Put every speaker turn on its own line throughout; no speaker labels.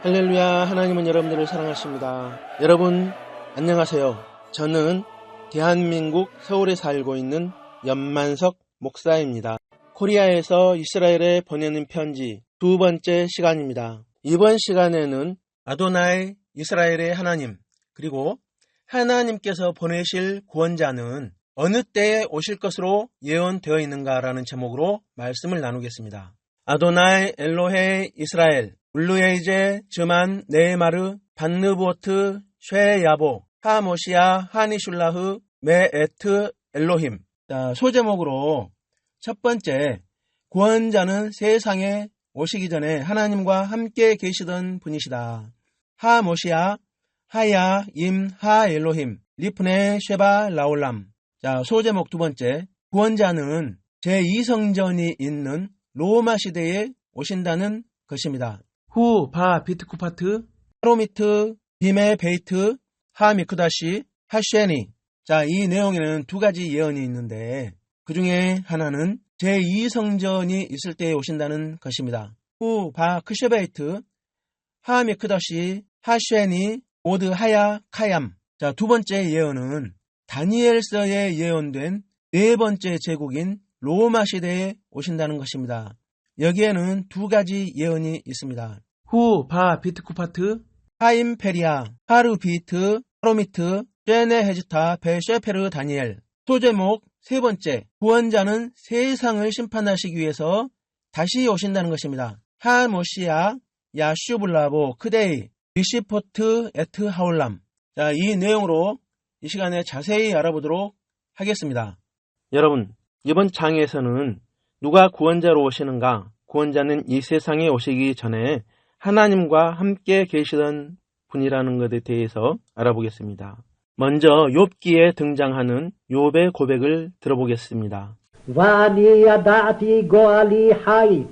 할렐루야, 하나님은 여러분들을 사랑하십니다. 여러분 안녕하세요. 저는 대한민국 서울에 살고 있는 연만석 목사입니다. 코리아에서 이스라엘에 보내는 편지 두 번째 시간입니다. 이번 시간에는 아도나이 이스라엘의 하나님, 그리고 하나님께서 보내실 구원자는 어느 때에 오실 것으로 예언되어 있는가라는 제목으로 말씀을 나누겠습니다. 아도나이 엘로헤 이스라엘 울루에이제 즈만 네마르 반느보트 쉐야보 하모시아 하니슐라흐 메에트 엘로힘. 소제목으로 첫 번째, 구원자는 세상에 오시기 전에 하나님과 함께 계시던 분이시다. 하모시아 하야 임 하 엘로힘 리프네 쉐바 라올람. 소제목 두 번째, 구원자는 제2성전이 있는 로마 시대에 오신다는 것입니다. 후 바 비트쿠파트 하로미트 비메 베이트 하미쿠다시 하쉐니. 이 내용에는 두 가지 예언이 있는데 그 중에 하나는 제2성전이 있을 때에 오신다는 것입니다. 후 바 크쉐베이트 하미쿠다시 하쉐니 오드 하야 카얌. 두 번째 예언은 다니엘서에 예언된 네 번째 제국인 로마 시대에 오신다는 것입니다. 여기에는 두 가지 예언이 있습니다. 후 바 비트쿠파트 하임페리아 하르비트 하로미트 쉐네헤즈타 베쉐페르 다니엘. 소제목 세 번째, 구원자는 세상을 심판하시기 위해서 다시 오신다는 것입니다. 하모시아 야슈블라보 크데이 비시포트 에트 하올람. 이 내용으로 이 시간에 자세히 알아보도록 하겠습니다. 여러분, 이번 장에서는 누가 구원자로 오시는가? 구원자는 이 세상에 오시기 전에 하나님과 함께 계시던 분이라는 것에 대해서 알아보겠습니다. 먼저 욥기에 등장하는 욥의 고백을 들어보겠습니다.
ואני ידעתי גואלי חי,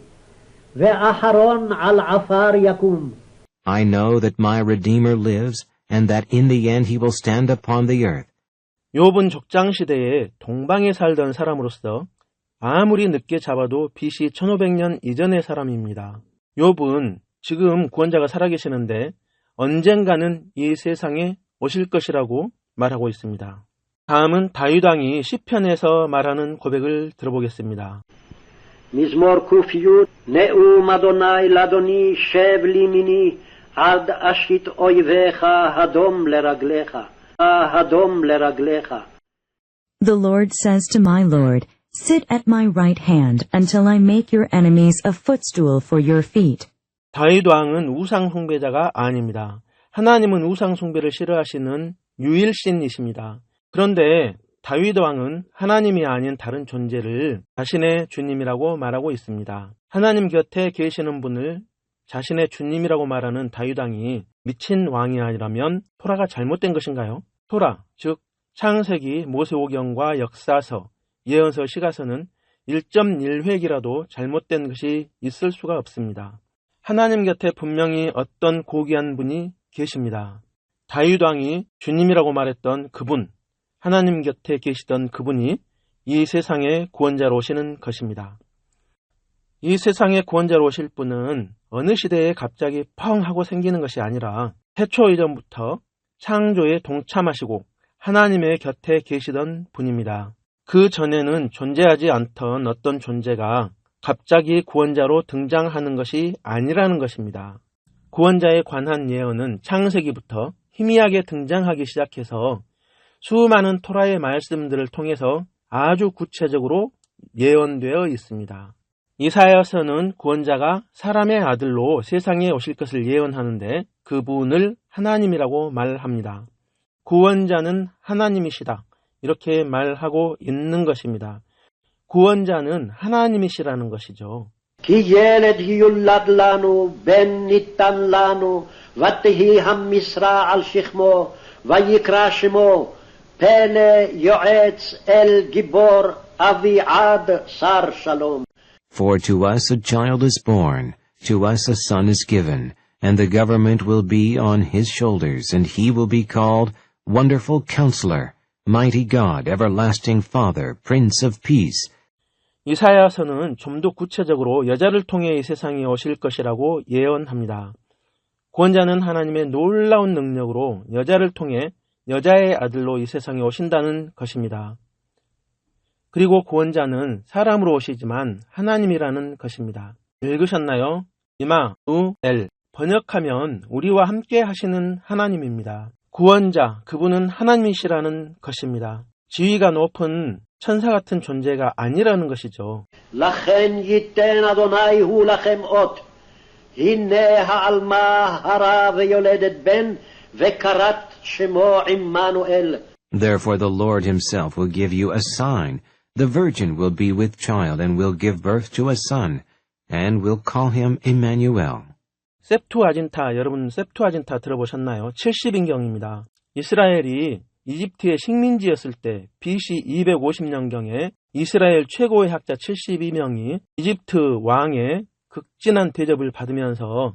ואחרון על עפר יקום.
I know that my Redeemer lives, and that in the end he will stand upon the earth.
욥은 족장 시대에 동방에 살던 사람으로서 아무리 늦게 잡아도 BC 1500년 이전의 사람입니다. 욥은 지금 구원자가 살아계시는데 언젠가는 이 세상에 오실 것이라고 말하고 있습니다. 다음은 다윗 왕이 시편에서 말하는 고백을 들어보겠습니다.
מזמור ק"י נאום אדוני לאדוני שב לימיני עד אשית אויביך הדום לרגליך הדום לרגליך.
The Lord says to my Lord, sit at my right hand until I make your enemies a footstool for your feet.
다윗 왕은 우상 숭배자가 아닙니다. 하나님은 우상 숭배를 싫어하시는 유일신이십니다. 그런데 다윗 왕은 하나님이 아닌 다른 존재를 자신의 주님이라고 말하고 있습니다. 하나님 곁에 계시는 분을 자신의 주님이라고 말하는 다윗 왕이 미친 왕이 아니라면 토라가 잘못된 것인가요? 토라, 즉 창세기, 모세오경과 역사서, 예언서, 시가서는 1.1획이라도 잘못된 것이 있을 수가 없습니다. 하나님 곁에 분명히 어떤 고귀한 분이 계십니다. 다윗 왕이 주님이라고 말했던 그분, 하나님 곁에 계시던 그분이 이 세상의 구원자로 오시는 것입니다. 이 세상의 구원자로 오실 분은 어느 시대에 갑자기 펑 하고 생기는 것이 아니라 태초 이전부터 창조에 동참하시고 하나님의 곁에 계시던 분입니다. 그 전에는 존재하지 않던 어떤 존재가 갑자기 구원자로 등장하는 것이 아니라는 것입니다. 구원자에 관한 예언은 창세기부터 희미하게 등장하기 시작해서 수많은 토라의 말씀들을 통해서 아주 구체적으로 예언되어 있습니다. 이사야서는 구원자가 사람의 아들로 세상에 오실 것을 예언하는데 그분을 하나님이라고 말합니다. 구원자는 하나님이시다, 이렇게 말하고 있는 것입니다. 구원자는 하나님이시라는 것이죠.
כי ילד יולד לנו, בן ניתן לנו, ותהי המשרה על שכמו, ויקרא שמו, פלא יועץ אל גיבור, אביעד שר שלום.
For to us a child is born, to us a son is given, and the government will be on his shoulders, and he will be called Wonderful Counselor, Mighty God, Everlasting Father, Prince of Peace.
이사야서는 좀 더 구체적으로 여자를 통해 이 세상에 오실 것이라고 예언합니다. 구원자는 하나님의 놀라운 능력으로 여자를 통해 여자의 아들로 이 세상에 오신다는 것입니다. 그리고 구원자는 사람으로 오시지만 하나님이라는 것입니다. 읽으셨나요? 이마누엘. 번역하면 우리와 함께 하시는 하나님입니다. 구원자, 그분은 하나님이시라는 것입니다. 지위가 높은 천사 같은 존재가 아니라는 것이죠.
לכן ייתן אדוני הוא לכם אות. הנה העלמה הרה ויולדת בן, וקראת שמו עמנואל.
Therefore the Lord himself will give you a sign. The virgin will be with child and will give birth to a son, and will call him Emmanuel.
septuaginta, 여러분 septuaginta 들어보셨나요? 70인경입니다. 이스라엘이 이집트의 식민지였을 때 BC 250년경에 이스라엘 최고의 학자 72명이 이집트 왕의 극진한 대접을 받으면서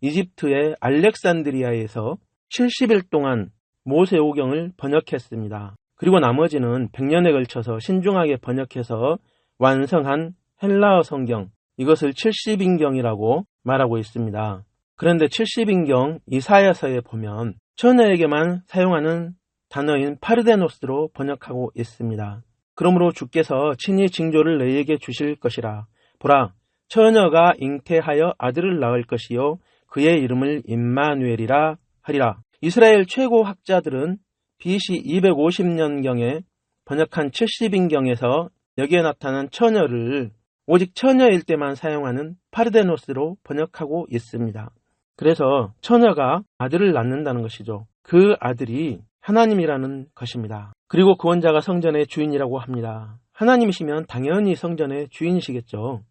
이집트의 알렉산드리아에서 70일 동안 모세오경을 번역했습니다. 그리고 나머지는 100년에 걸쳐서 신중하게 번역해서 완성한 헬라어 성경, 이것을 70인경이라고 말하고 있습니다. 그런데 70인경 이사야서에 보면 처녀에게만 사용하는 단어인 파르데노스로 번역하고 있습니다. 그러므로 주께서 친히 징조를 너희에게 주실 것이라. 보라, 처녀가 잉태하여 아들을 낳을 것이요 그의 이름을 임마누엘이라 하리라. 이스라엘 최고 학자들은 BC 250년경에 번역한 70인경에서 여기에 나타난 처녀를 오직 처녀일 때만 사용하는 파르데노스로 번역하고 있습니다. 그래서 처녀가 아들을 낳는다는 것이죠. 그 아들이 하나님이라는 것입니다. 그리고 구원자가 성전의 주인이라고 합니다. 하나님이시면 당연히 성전의 주인이시겠죠.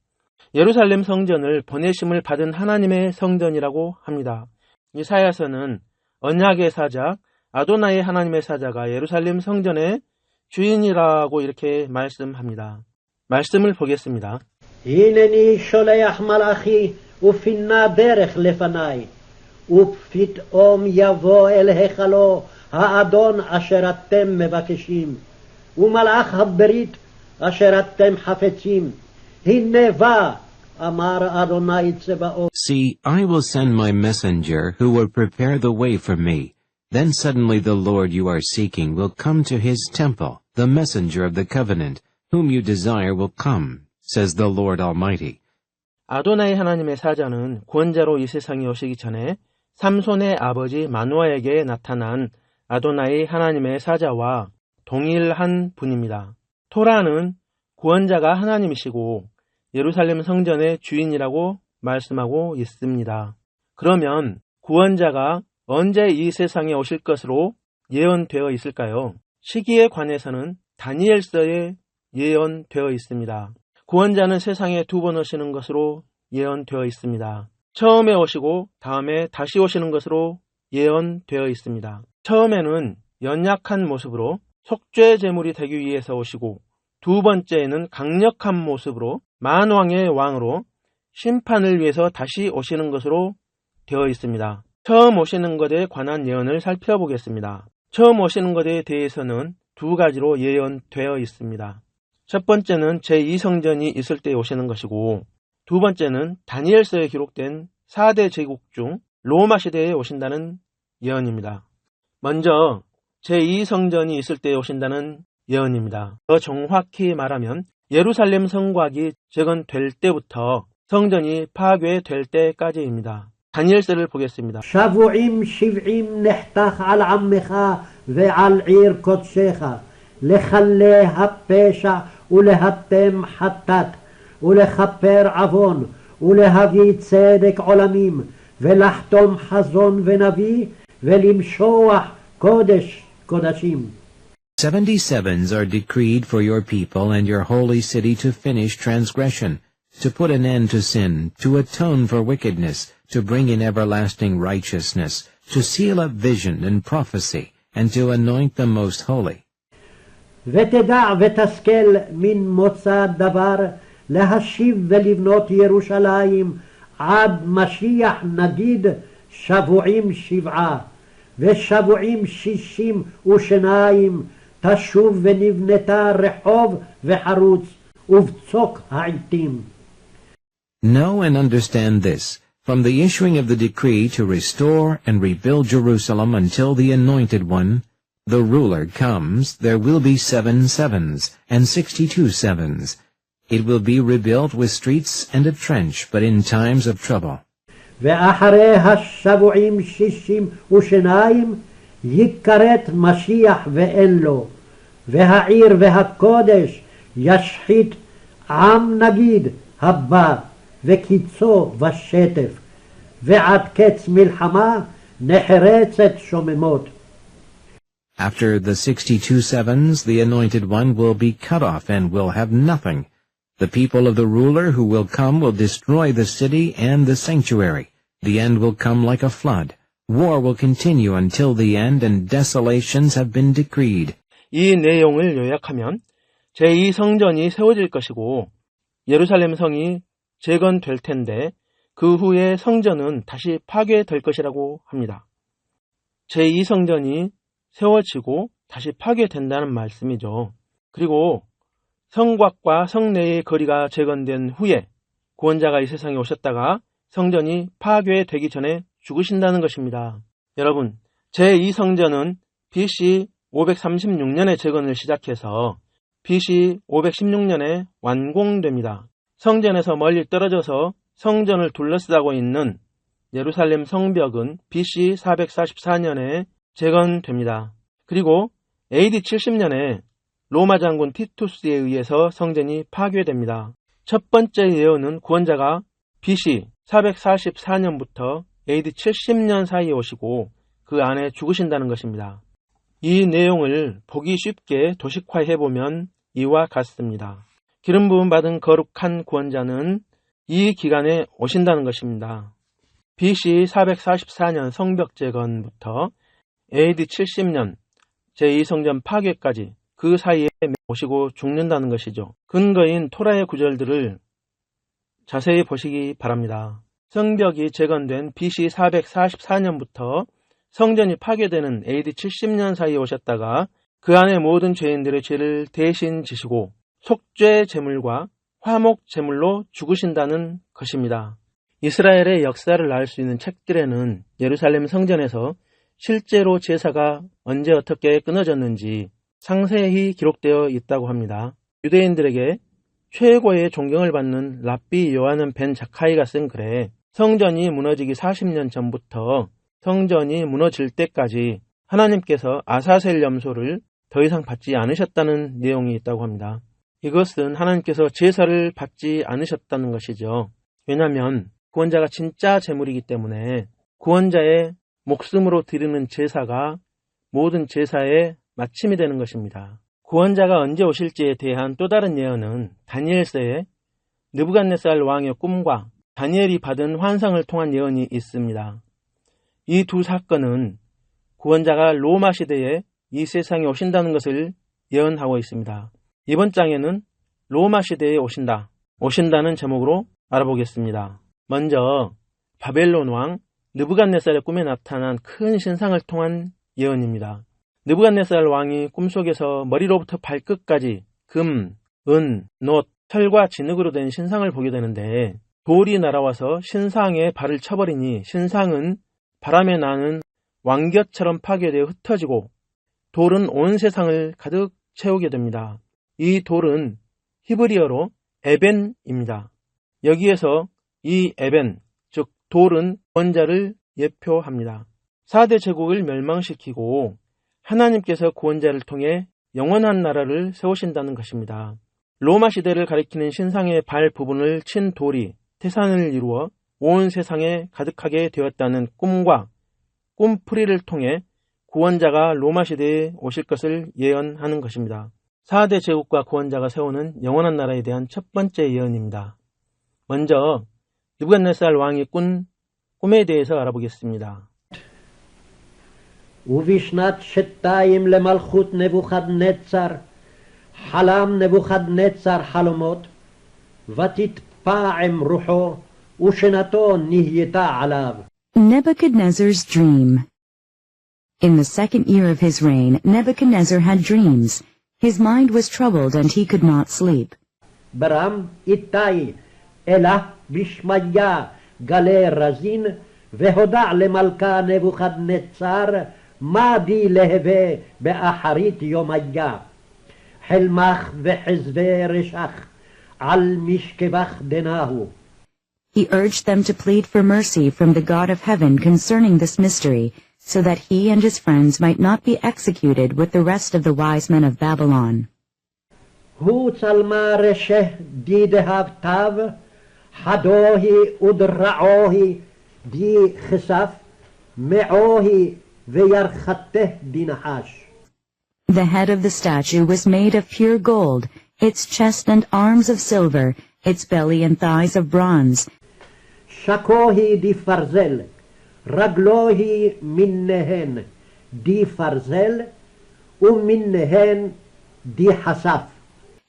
예루살렘 성전을 보내심을 받은 하나님의 성전이라고 합니다. 이사야서는 언약의 사자, 아도나이 하나님의 사자가 예루살렘 성전의 주인이라고 이렇게 말씀합니다. 말씀을 보겠습니다.
הנני שולח מלאכי ופינה דרך לפניי, ופתאום יבוא אל היכלו האדון אשר אתם מבקשים, ומלאך הברית אשר אתם חפצים. הנה בא, אמר אדוני צבאות.
See, I will send my messenger who will prepare the way for me. Then suddenly the Lord you are seeking will come to his temple. The messenger of the covenant, whom you desire will come, says the Lord Almighty.
아도나이 하나님의 사자는 구원자로 이 세상에 오시기 전에 삼손의 아버지 마누아에게 나타난 아도나이 하나님의 사자와 동일한 분입니다. 토라는 구원자가 하나님이시고 예루살렘 성전의 주인이라고 말씀하고 있습니다. 그러면 구원자가 언제 이 세상에 오실 것으로 예언되어 있을까요? 시기에 관해서는 다니엘서에 예언되어 있습니다. 구원자는 세상에 2번 오시는 것으로 예언되어 있습니다. 처음에 오시고 다음에 다시 오시는 것으로 예언되어 있습니다. 처음에는 연약한 모습으로 속죄 제물이 되기 위해서 오시고, 2번째에는 강력한 모습으로 만왕의 왕으로 심판을 위해서 다시 오시는 것으로 되어 있습니다. 처음 오시는 것에 관한 예언을 살펴보겠습니다. 처음 오시는 것에 대해서는 2가지로 예언되어 있습니다. 첫 번째는 제2성전이 있을 때 오시는 것이고, 2번째는 다니엘서에 기록된 4대 제국 중 로마 시대에 오신다는 예언입니다. 먼저 제2성전이 있을 때 오신다는 예언입니다. 더 정확히 말하면 예루살렘 성곽이 재건될 때부터 성전이 파괴될 때까지입니다. 다니엘서를 보겠습니다.
שבועים 70 נחתך על עמך ועל עיר קודשך, לכלה הפשע ולהתם חטאת, ולכפר עוון, ולהביא צדק עולמים, ולחתום חזון ונביא, ולמשוח קודש קודשים.
77s are decreed for your people and your holy city to finish transgression, to put an end to sin, to atone for wickedness, to bring in everlasting righteousness, to seal up vision and prophecy, and to anoint the most holy.
ותדע ותשכל מן מוצא דבר, להשיב ולבנות ירושלים, עד משיח נגיד שבועים 7, ושבועים 62, תשוב ונבנתה רחוב וחרוץ, ובצוק העיתים.
Know and understand this, From the issuing of the decree to restore and rebuild Jerusalem until the Anointed One, the ruler, comes, there will be 7 sevens and 62 sevens. It will be rebuilt with streets and a trench, but in times of trouble.
ואחרי השבועים 62 יכרת משיח ואין לו, והעיר והקודש ישחית עם נגיד הבא, וקיצו ושטף, ועד קץ מלחמה נחרצת שוממות.
After the 62 sevens, the Anointed One will be cut off and will have nothing. The people of the ruler who will come will destroy the city and the sanctuary. The end will come like a flood. War will continue until the end, and desolations have been decreed.
이 내용을 요약하면 제2성전이 세워질 것이고 예루살렘 성이 재건될 텐데 그 후에 성전은 다시 파괴될 것이라고 합니다. 제2성전이 세워지고 다시 파괴된다는 말씀이죠. 그리고 성곽과 성내의 거리가 재건된 후에 구원자가 이 세상에 오셨다가 성전이 파괴되기 전에 죽으신다는 것입니다. 여러분, 제2성전은 BC 536년에 재건을 시작해서 BC 516년에 완공됩니다. 성전에서 멀리 떨어져서 성전을 둘러싸고 있는 예루살렘 성벽은 BC 444년에 재건됩니다. 그리고 AD 70년에 로마 장군 티투스에 의해서 성전이 파괴됩니다. 첫 번째 예언은 구원자가 BC 444년부터 AD 70년 사이에 오시고 그 안에 죽으신다는 것입니다. 이 내용을 보기 쉽게 도식화해보면 이와 같습니다. 기름 부음 받은 거룩한 구원자는 이 기간에 오신다는 것입니다. BC 444년 성벽 재건부터 AD 70년 제2성전 파괴까지 그 사이에 오시고 죽는다는 것이죠. 근거인 토라의 구절들을 자세히 보시기 바랍니다. 성벽이 재건된 BC 444년부터 성전이 파괴되는 AD 70년 사이에 오셨다가 그 안에 모든 죄인들의 죄를 대신 지시고 속죄 제물과 화목 제물로 죽으신다는 것입니다. 이스라엘의 역사를 알 수 있는 책들에는 예루살렘 성전에서 실제로 제사가 언제 어떻게 끊어졌는지 상세히 기록되어 있다고 합니다. 유대인들에게 최고의 존경을 받는 랍비 요하는 벤 자카이가 쓴 글에 성전이 무너지기 40년 전부터 성전이 무너질 때까지 하나님께서 아사셀 염소를 더 이상 받지 않으셨다는 내용이 있다고 합니다. 이것은 하나님께서 제사를 받지 않으셨다는 것이죠. 왜냐하면 구원자가 진짜 제물이기 때문에 구원자의 목숨으로 드리는 제사가 모든 제사의 마침이 되는 것입니다. 구원자가 언제 오실지에 대한 또 다른 예언은 다니엘서에 느부갓네살 왕의 꿈과 다니엘이 받은 환상을 통한 예언이 있습니다. 이 두 사건은 구원자가 로마 시대에 이 세상에 오신다는 것을 예언하고 있습니다. 이번 장에는 로마 시대에 오신다는 제목으로 알아보겠습니다. 먼저 바벨론 왕 느부갓네살의 꿈에 나타난 큰 신상을 통한 예언입니다. 느부갓네살 왕이 꿈속에서 머리로부터 발끝까지 금, 은, 놋, 철과 진흙으로 된 신상을 보게 되는데 돌이 날아와서 신상에 발을 쳐버리니 신상은 바람에 나는 왕곁처럼 파괴되어 흩어지고 돌은 온 세상을 가득 채우게 됩니다. 이 돌은 히브리어로 에벤입니다. 여기에서 이 에벤, 즉 돌은 구원자를 예표합니다. 4대 제국을 멸망시키고 하나님께서 구원자를 통해 영원한 나라를 세우신다는 것입니다. 로마 시대를 가리키는 신상의 발 부분을 친 돌이 태산을 이루어 온 세상에 가득하게 되었다는 꿈과 꿈풀이를 통해 구원자가 로마 시대에 오실 것을 예언하는 것입니다. 4대 제국과 구원자가 세우는 영원한 나라에 대한 첫 번째 예언입니다. 먼저 느부갓네살 왕이 꾼 꿈에 대해서 알아보겠습니다.
ובשנת 2 למלכות נבוכדנצר חלם נבוכדנצר חלומות ותתפעם רוחו ושנתו נהייתה עליו.
Nebuchadnezzar's dream. In the 2nd year of his reign, Nebuchadnezzar had dreams. His mind was troubled and he could not sleep.
ברם איתי אלה בשמיה גלי רזין, והודע למלכה נבוכדנצר מה די להווה באחרית יומיה. חלמך וחזבי רשך על משכבך דנהו.
He urged them to plead for mercy from the God of heaven concerning this mystery, so that he and his friends might not be executed with the rest of the wise men of Babylon.
הוא צלמה רשך די דהבתיו, חדוהי ודרעוהי די חשף, מעוהי וירחתה די נחש.
The head of the statue was made of pure gold, its chest and arms of silver, its belly and thighs of bronze.
שקוהי די פרזל, רגלוהי מנהן די פרזל, ומנהן די חשף.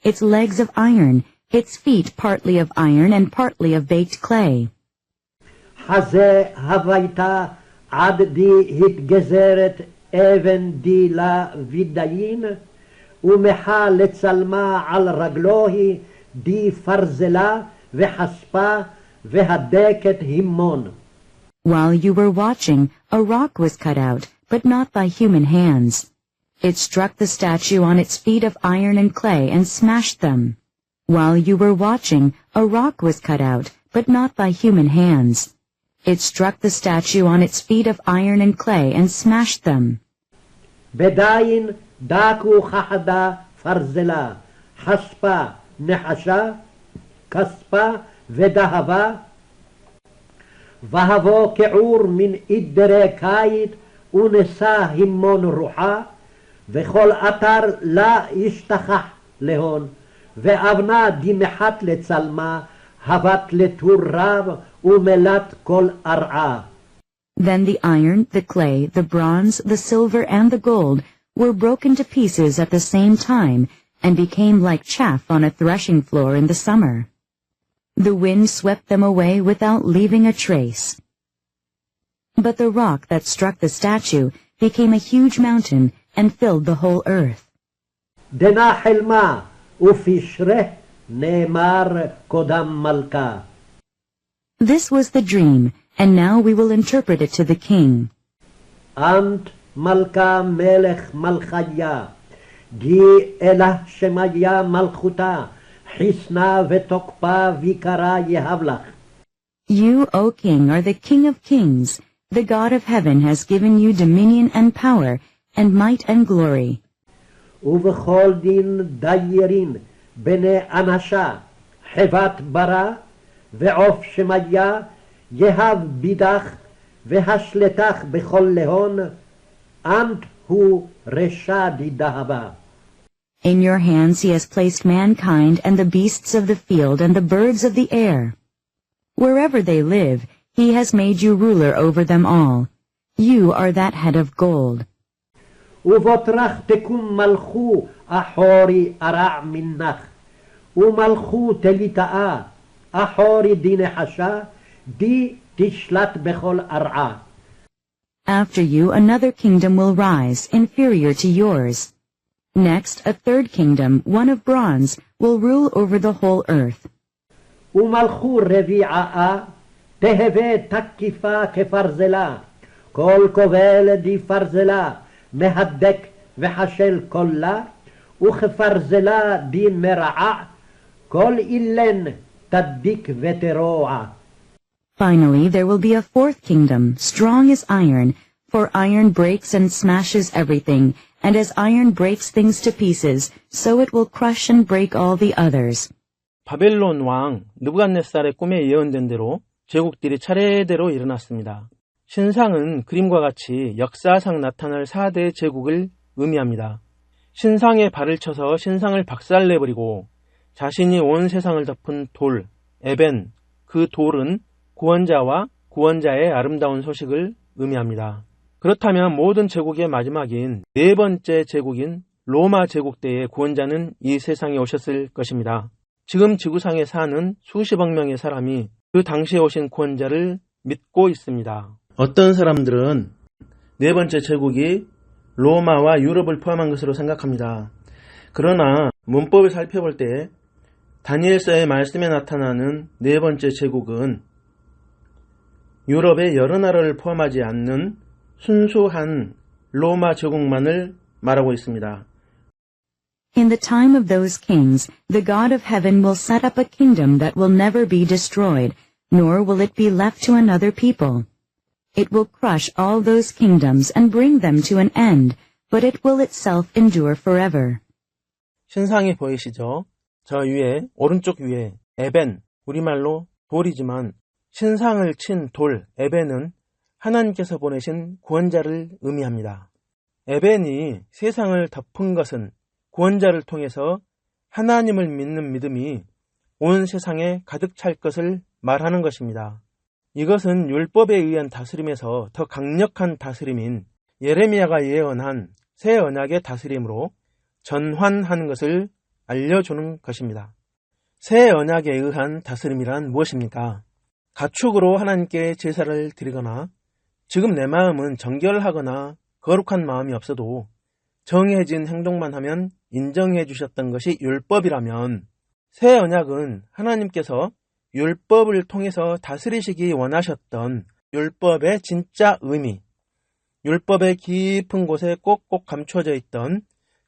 Its legs of iron, its feet partly of iron and partly of baked clay.
חזה הווייתה עד די התגזרת אבן די לוידיין, ומחה לצלמה על רגלוהי די פרזלה וחשפה והדקת הימון.
While you were watching, a rock was cut out, but not by human hands. It struck the statue on its feet of iron and clay and smashed them. While you were watching, a rock was cut out, but not by human hands. It struck the statue on its feet of iron and clay and smashed them.
בדין דקו חחדה פרזלה, חשפה נחשה, כספה ודהבה, והבו כעור מן עדרי קיץ ונשא הימון רוחה, וכל אתר לה ישתכח להון, ואבנה דמחת לצלמה, הבת לטור רב ומלת כל ארעה.
Then the iron, the clay, the bronze, the silver, and the gold were broken to pieces at the same time and became like chaff on a threshing floor in the summer. The wind swept them away without leaving a trace. But the rock that struck the statue became a huge mountain and filled the whole earth.
דנה חלמה ופשרה נאמר קודם מלכה.
This was the dream, and now we will interpret it to the king.
אנט מלכה מלך מלכיה, די אלה שמיה מלכותה, חיסנה ותוקפה ויקרה יהב לך.
You, O king, are the king of kings. The God of heaven has given you dominion and power, and might and glory.
ובכל דין דיירין בני אנשה, חבת ברא, ועוף שמיה, יהב בידך, והשלטך בכל להון, אנט הוא רשע דהבה.
In your hands he has placed mankind and the beasts of the field and the birds of the air. Wherever they live, he has made you ruler over them all. You are that head of gold.
ובוטרך תקום מלכו אחורי ארע מנך, ומלכו תליטאה, אחורי די נחשה, די תשלט בכל ארעה.
After you, another kingdom will rise, inferior to yours. Next, a third kingdom, one of bronze, will rule over the whole earth.
ומלכו רביעה, תהווה תקיפה כפרזלה, כל כובל די פרזלה, מהדק וחשל כולה, וכפרזלה די מרעה, כל אילן תדביק ותרוע.
Finally, there will be a fourth kingdom, strong as iron, for iron breaks and smashes everything, and as iron breaks things to pieces, so it will crush and break all the others.
바벨론 왕 느부갓네살의 꿈에 예언된 대로 제국들이 차례대로 일어났습니다. 신상은 그림과 같이 역사상 나타날 4대 제국을 의미합니다. 신상에 발을 쳐서 신상을 박살내버리고 자신이 온 세상을 덮은 돌, 에벤, 그 돌은 구원자와 구원자의 아름다운 소식을 의미합니다. 그렇다면 모든 제국의 마지막인 네 번째 제국인 로마 제국 때의 구원자는 이 세상에 오셨을 것입니다. 지금 지구상에 사는 수십억 명의 사람이 그 당시에 오신 구원자를 믿고 있습니다. 어떤 사람들은 네 번째 제국이 로마와 유럽을 포함한 것으로 생각합니다. 그러나 문법을 살펴볼 때 다니엘서의 말씀에 나타나는 네 번째 제국은 유럽의 여러 나라를 포함하지 않는 순수한 로마 제국만을 말하고 있습니다.
In the time of those kings, the God of heaven will set up a kingdom that will never be destroyed, nor will it be left to another people. It will crush all those kingdoms and bring them to an end, but it will itself endure forever.
신상이 보이시죠? 저 위에, 오른쪽 위에 에벤, 우리말로 돌이지만 신상을 친 돌, 에벤은 하나님께서 보내신 구원자를 의미합니다. 에벤이 세상을 덮은 것은 구원자를 통해서 하나님을 믿는 믿음이 온 세상에 가득 찰 것을 말하는 것입니다. 이것은 율법에 의한 다스림에서 더 강력한 다스림인 예레미야가 예언한 새 언약의 다스림으로 전환하는 것을 알려주는 것입니다. 새 언약에 의한 다스림이란 무엇입니까? 가축으로 하나님께 제사를 드리거나 지금 내 마음은 정결하거나 거룩한 마음이 없어도 정해진 행동만 하면 인정해 주셨던 것이 율법이라면 새 언약은 하나님께서 율법을 통해서 다스리시기 원하셨던 율법의 진짜 의미, 율법의 깊은 곳에 꼭꼭 감춰져 있던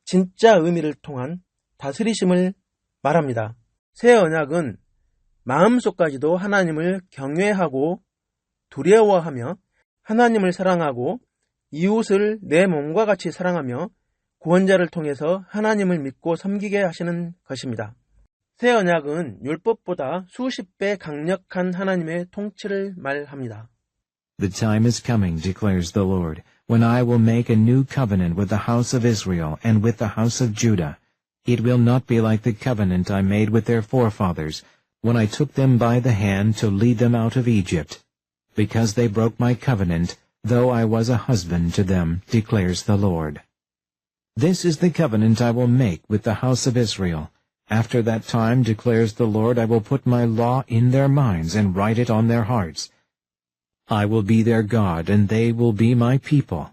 진짜 의미를 통한 다스리심을 말합니다. 새 언약은 마음속까지도 하나님을 경외하고 두려워하며 하나님을 사랑하고 이웃을 내 몸과 같이 사랑하며 구원자를 통해서 하나님을 믿고 섬기게 하시는 것입니다. 새 언약은 율법보다 수십 배 강력한 하나님의 통치를 말합니다.
The time is coming, declares the Lord, when I will make a new covenant with the house of Israel and with the house of Judah. It will not be like the covenant I made with their forefathers, when I took them by the hand to lead them out of Egypt, because they broke my covenant, though I was a husband to them, declares the Lord. This is the covenant I will make with the house of Israel. After that time, declares the Lord, I will put my law in their minds and write it on their hearts. I will be their God, and they will be my people.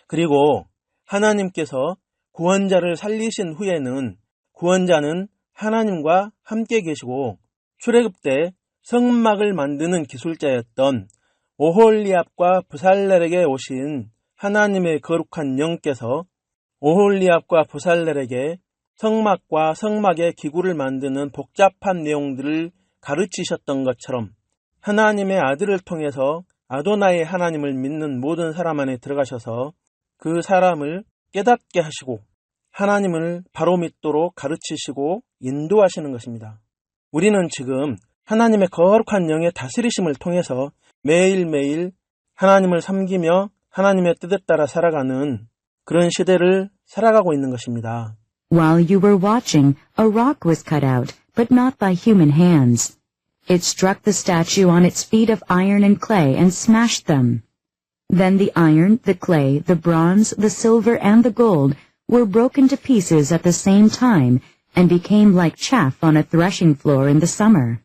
그리고 하나님께서 구원자를 살리신 후에는 구원자는 하나님과 함께 계시고 출애굽 때 성막을 만드는 기술자였던 오홀리압과 브살렐에게 오신 하나님의 거룩한 영께서 오홀리압과 브살렐에게 성막과 성막의 기구를 만드는 복잡한 내용들을 가르치셨던 것처럼 하나님의 아들을 통해서 아도나의 하나님을 믿는 모든 사람 안에 들어가셔서 그 사람을 깨닫게 하시고 하나님을 바로 믿도록 가르치시고 인도하시는 것입니다. 우리는 지금 하나님의 거룩한 영의 다스리심을 통해서 매일매일 하나님을 섬기며 하나님의 뜻에 따라 살아가는 그런 시대를 살아가고 있는 것입니다.
While you were watching, a rock was cut out, but not by human hands. It struck the statue on its feet of iron and clay and smashed them. Then the iron, the clay, the bronze, the silver, and the gold were broken to pieces at the same time and became like chaff on a threshing floor in the summer.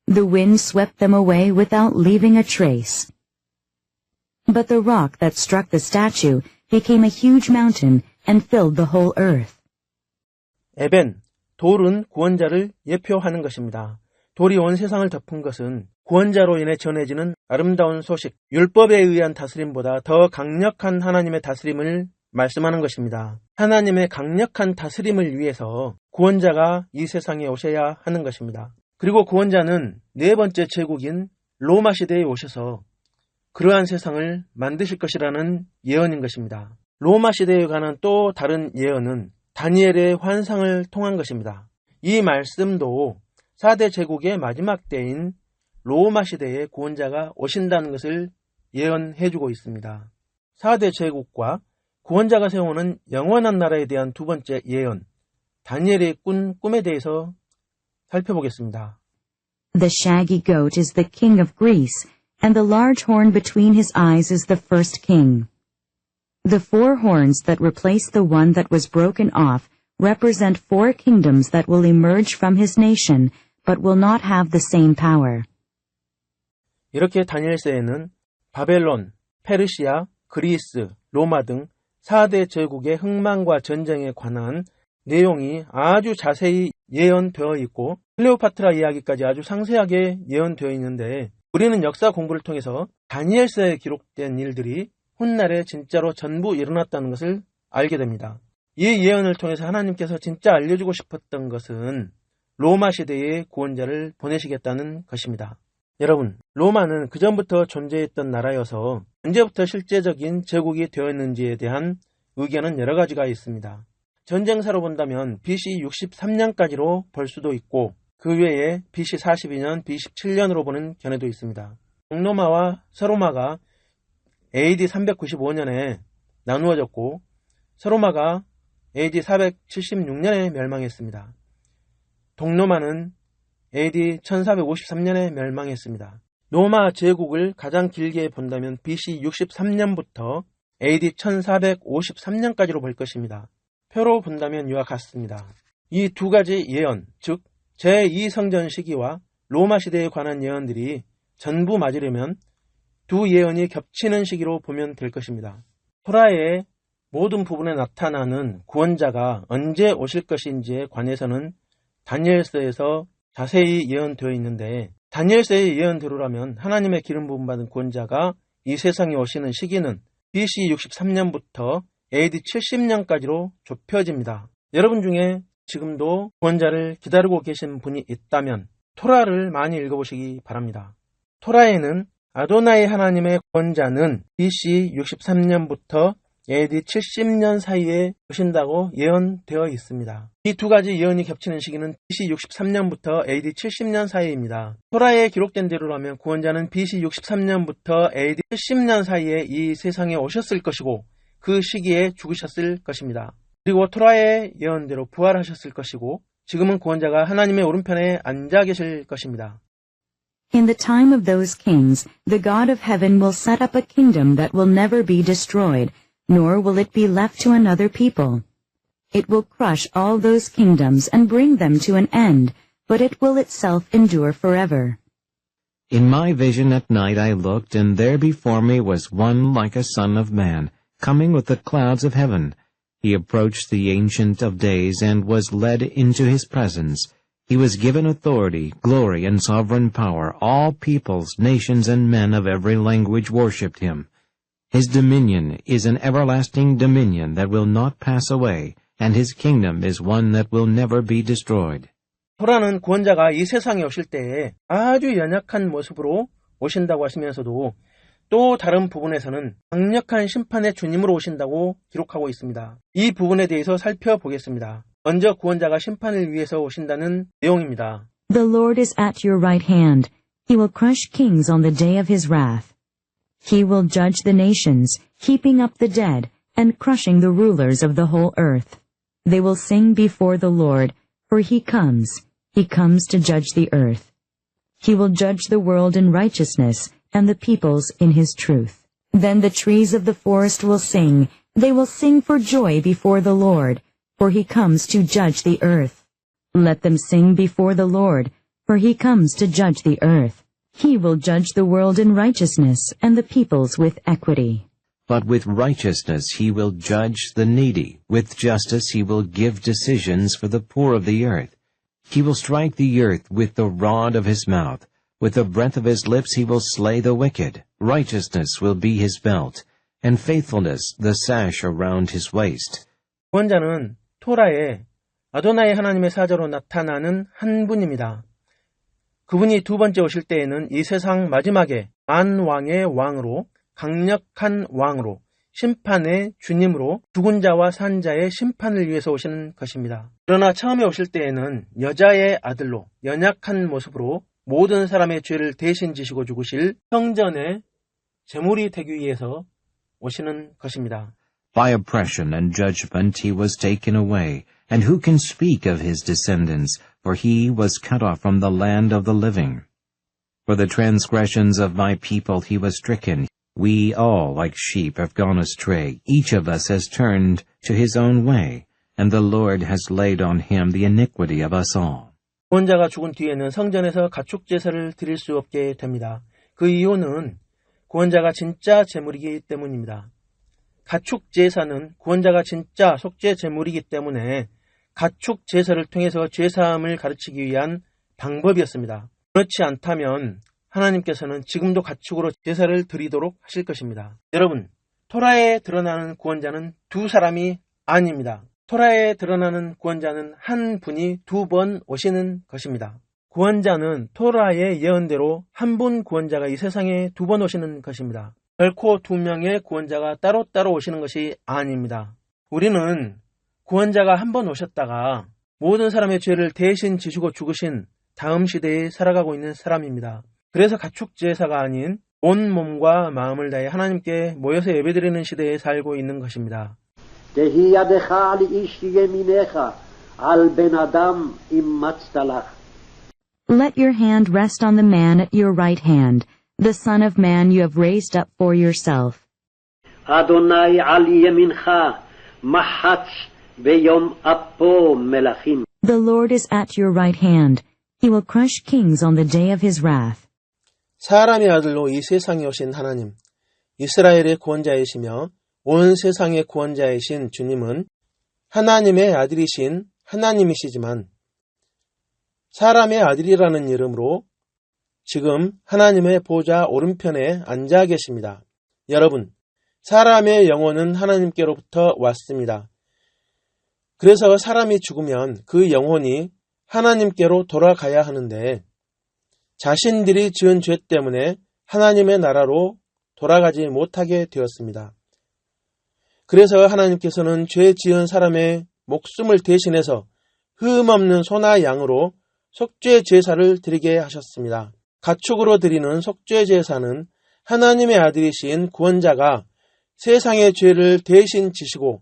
The wind swept them away without leaving a trace. But the rock that struck the statue became a huge mountain and filled the whole earth.
에벤, 돌은 구원자를 예표하는 것입니다. 돌이 온 세상을 덮은 것은 구원자로 인해 전해지는 아름다운 소식, 율법에 의한 다스림보다 더 강력한 하나님의 다스림을 말씀하는 것입니다. 하나님의 강력한 다스림을 위해서 구원자가 이 세상에 오셔야 하는 것입니다. 그리고 구원자는 네 번째 제국인 로마 시대에 오셔서 그러한 세상을 만드실 것이라는 예언인 것입니다. 로마 시대에 관한 또 다른 예언은 다니엘의 환상을 통한 것입니다. 이 말씀도 4대 제국의 마지막 때인 로마 시대에 구원자가 오신다는 것을 예언해주고 있습니다. 4대 제국과 구원자가 세우는 영원한 나라에 대한 두 번째 예언, 다니엘의 꾼 꿈에 대해서 살펴보겠습니다.
The shaggy goat is the king of Greece, and the large horn between his eyes is the first king. The 4 horns that replace the one that was broken off represent 4 kingdoms that will emerge from his nation, but will not have the same power.
이렇게 다니엘서에는 바벨론, 페르시아, 그리스, 로마 등 4대 제국의 흥망과 전쟁에 관한 내용이 아주 자세히 예언되어 있고 클레오파트라 이야기까지 아주 상세하게 예언되어 있는데 우리는 역사 공부를 통해서 다니엘서에 기록된 일들이 훗날에 진짜로 전부 일어났다는 것을 알게 됩니다. 이 예언을 통해서 하나님께서 진짜 알려주고 싶었던 것은 로마 시대의 구원자를 보내시겠다는 것입니다. 여러분, 로마는 그전부터 존재했던 나라여서 언제부터 실제적인 제국이 되었는지에 대한 의견은 여러 가지가 있습니다. 전쟁사로 본다면 BC 63년까지로 볼 수도 있고 그 외에 BC 42년, BC 7년으로 보는 견해도 있습니다. 동로마와 서로마가 AD 395년에 나누어졌고 서로마가 AD 476년에 멸망했습니다. 동로마는 AD 1453년에 멸망했습니다. 로마 제국을 가장 길게 본다면 BC 63년부터 AD 1453년까지로 볼 것입니다. 표로 본다면 이와 같습니다. 이 두 가지 예언, 즉 제2성전 시기와 로마 시대에 관한 예언들이 전부 맞으려면 두 예언이 겹치는 시기로 보면 될 것입니다. 토라의 모든 부분에 나타나는 구원자가 언제 오실 것인지에 관해서는 다니엘서에서 자세히 예언되어 있는데 다니엘서의 예언대로라면 하나님의 기름 부음 받은 구원자가 이 세상에 오시는 시기는 BC 63년부터 AD 70년까지로 좁혀집니다. 여러분 중에 지금도 구원자를 기다리고 계신 분이 있다면 토라를 많이 읽어보시기 바랍니다. 토라에는 아도나이 하나님의 구원자는 BC 63년부터 AD 70년 사이에 오신다고 예언되어 있습니다. 이 두 가지 예언이 겹치는 시기는 BC 63년부터 AD 70년 사이입니다. 토라에 기록된 대로라면 구원자는 BC 63년부터 AD 70년 사이에 이 세상에 오셨을 것이고 그 시기에 죽으셨을 것입니다. 그리고 토라의 예언대로 부활하셨을 것이고 지금은 구원자가 하나님의 오른편에 앉아 계실 것입니다.
In the time of those kings, the God of heaven will set up a kingdom that will never be destroyed, nor will it be left to another people. It will crush all those kingdoms and bring them to an end, but it will itself endure forever.
In my vision at night I looked, and there before me was one like a son of man, coming with the clouds of heaven. He approached the Ancient of Days and was led into his presence. He was given authority, glory, and sovereign power. All peoples, nations, and men of every language worshipped him. His dominion is an everlasting dominion that will not pass away, and his kingdom is one that will never be destroyed.
토라는 구원자가 이 세상에 오실 때에 아주 연약한 모습으로 오신다고 하시면서도 또 다른 부분에서는 강력한 심판의 주님으로 오신다고 기록하고 있습니다. 이 부분에 대해서 살펴보겠습니다. 먼저 구원자가 심판을 위해서 오신다는 내용입니다.
The Lord is at your right hand. He will crush kings on the day of his wrath. He will judge the nations, heaping up the dead, and crushing the rulers of the whole earth. They will sing before the Lord, for he comes to judge the earth. He will judge the world in righteousness, and the peoples in his truth. Then the trees of the forest will sing. They will sing for joy before the Lord, for he comes to judge the earth. Let them sing before the Lord, for he comes to judge the earth. He will judge the world in righteousness, and the peoples with equity.
But with righteousness he will judge the needy. With justice he will give decisions for the poor of the earth. He will strike the earth with the rod of his mouth. With the breath of his lips he will slay the wicked. Righteousness will be his belt, and faithfulness the sash around his waist.
구원자는 토라에 아도나이 하나님의 사자로 나타나는 한 분입니다. 그분이 두 번째 오실 때에는 이 세상 마지막에 만왕의 왕으로, 강력한 왕으로, 심판의 주님으로 죽은 자와 산 자의 심판을 위해서 오시는 것입니다. 그러나 처음에 오실 때에는 여자의 아들로 연약한 모습으로 모든 사람의 죄를 대신 지시고 죽으실 성전의 제물이 되기 위해서 오시는 것입니다.
By oppression and judgment he was taken away, and who can speak of his descendants? For he was cut off from the land of the living. For the transgressions of my people he was stricken. We all, like sheep, have gone astray. Each of us has turned to his own way, and the Lord has laid on him the iniquity of us all.
구원자가 죽은 뒤에는 성전에서 가축 제사를 드릴 수 없게 됩니다. 그 이유는 구원자가 진짜 제물이기 때문입니다. 가축 제사는 구원자가 진짜 속죄 제물이기 때문에 가축 제사를 통해서 죄사함을 가르치기 위한 방법이었습니다. 그렇지 않다면 하나님께서는 지금도 가축으로 제사를 드리도록 하실 것입니다. 여러분, 토라에 드러나는 구원자는 두 사람이 아닙니다. 토라에 드러나는 구원자는 한 분이 두 번 오시는 것입니다. 구원자는 토라의 예언대로 한 분 구원자가 이 세상에 두 번 오시는 것입니다. 결코 두 명의 구원자가 따로따로 오시는 것이 아닙니다. 우리는 구원자가 한 번 오셨다가 모든 사람의 죄를 대신 지시고 죽으신 다음 시대에 살아가고 있는 사람입니다. 그래서 가축 제사가 아닌 온 몸과 마음을 다해 하나님께 모여서 예배드리는 시대에 살고 있는 것입니다.
תהי ידך על איש ימינך, על בן אדם אימצת לך.
Let your hand rest on the man at your right hand, the son of man you have raised up for yourself.
אדוני על ימינך, מחץ ביום אפו מלכים.
The Lord is at your right hand. He will crush kings on the day of his wrath.
사람의 아들로 이 세상에 오신 하나님, 이스라엘의 구원자이시며 온 세상의 구원자이신 주님은 하나님의 아들이신 하나님이시지만 사람의 아들이라는 이름으로 지금 하나님의 보좌 오른편에 앉아 계십니다. 여러분, 사람의 영혼은 하나님께로부터 왔습니다. 그래서 사람이 죽으면 그 영혼이 하나님께로 돌아가야 하는데 자신들이 지은 죄 때문에 하나님의 나라로 돌아가지 못하게 되었습니다. 그래서 하나님께서는 죄 지은 사람의 목숨을 대신해서 흠 없는 소나 양으로 속죄 제사를 드리게 하셨습니다. 가축으로 드리는 속죄 제사는 하나님의 아들이신 구원자가 세상의 죄를 대신 지시고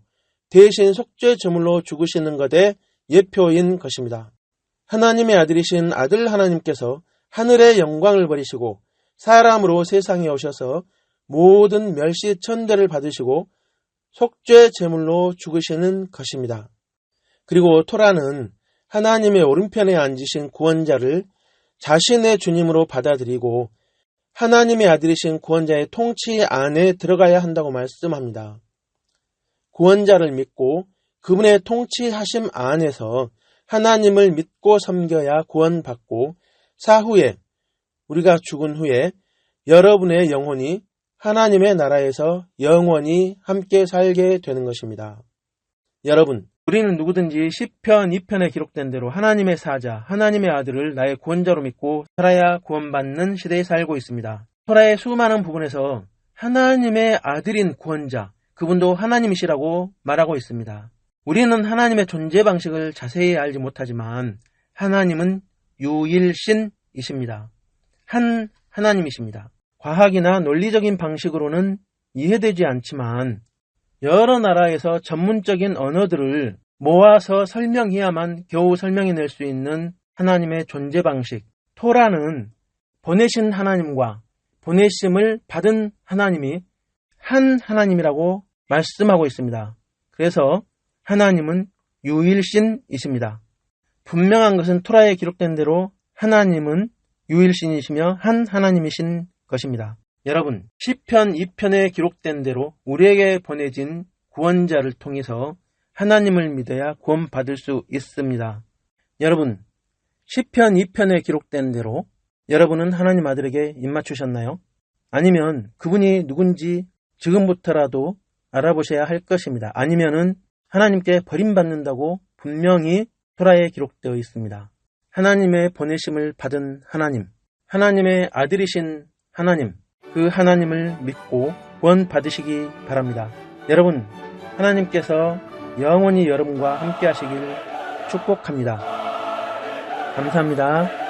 대신 속죄 제물로 죽으시는 것의 예표인 것입니다. 하나님의 아들이신 아들 하나님께서 하늘의 영광을 버리시고 사람으로 세상에 오셔서 모든 멸시 천대를 받으시고 속죄 제물로 죽으시는 것입니다. 그리고 토라는 하나님의 오른편에 앉으신 구원자를 자신의 주님으로 받아들이고 하나님의 아들이신 구원자의 통치 안에 들어가야 한다고 말씀합니다. 구원자를 믿고 그분의 통치하심 안에서 하나님을 믿고 섬겨야 구원받고 사후에 우리가 죽은 후에 여러분의 영혼이 하나님의 나라에서 영원히 함께 살게 되는 것입니다. 여러분, 우리는 누구든지 시편 2편에 기록된 대로 하나님의 사자, 하나님의 아들을 나의 구원자로 믿고 살아야 구원받는 시대에 살고 있습니다. 토라의 수많은 부분에서 하나님의 아들인 구원자, 그분도 하나님이시라고 말하고 있습니다. 우리는 하나님의 존재 방식을 자세히 알지 못하지만 하나님은 유일신이십니다. 한 하나님이십니다. 과학이나 논리적인 방식으로는 이해되지 않지만 여러 나라에서 전문적인 언어들을 모아서 설명해야만 겨우 설명해낼 수 있는 하나님의 존재 방식. 토라는 보내신 하나님과 보내심을 받은 하나님이 한 하나님이라고 말씀하고 있습니다. 그래서 하나님은 유일신이십니다. 분명한 것은 토라에 기록된 대로 하나님은 유일신이시며 한 하나님이신 것입니다. 여러분, 시편 2편에 기록된 대로 우리에게 보내진 구원자를 통해서 하나님을 믿어야 구원받을 수 있습니다. 여러분, 시편 2편에 기록된 대로 여러분은 하나님 아들에게 입맞추셨나요? 아니면 그분이 누군지 지금부터라도 알아보셔야 할 것입니다. 아니면은 하나님께 버림받는다고 분명히 토라에 기록되어 있습니다. 하나님의 보내심을 받은 하나님, 하나님의 아들이신 하나님, 그 하나님을 믿고 구원 받으시기 바랍니다. 여러분, 하나님께서 영원히 여러분과 함께 하시길 축복합니다. 감사합니다.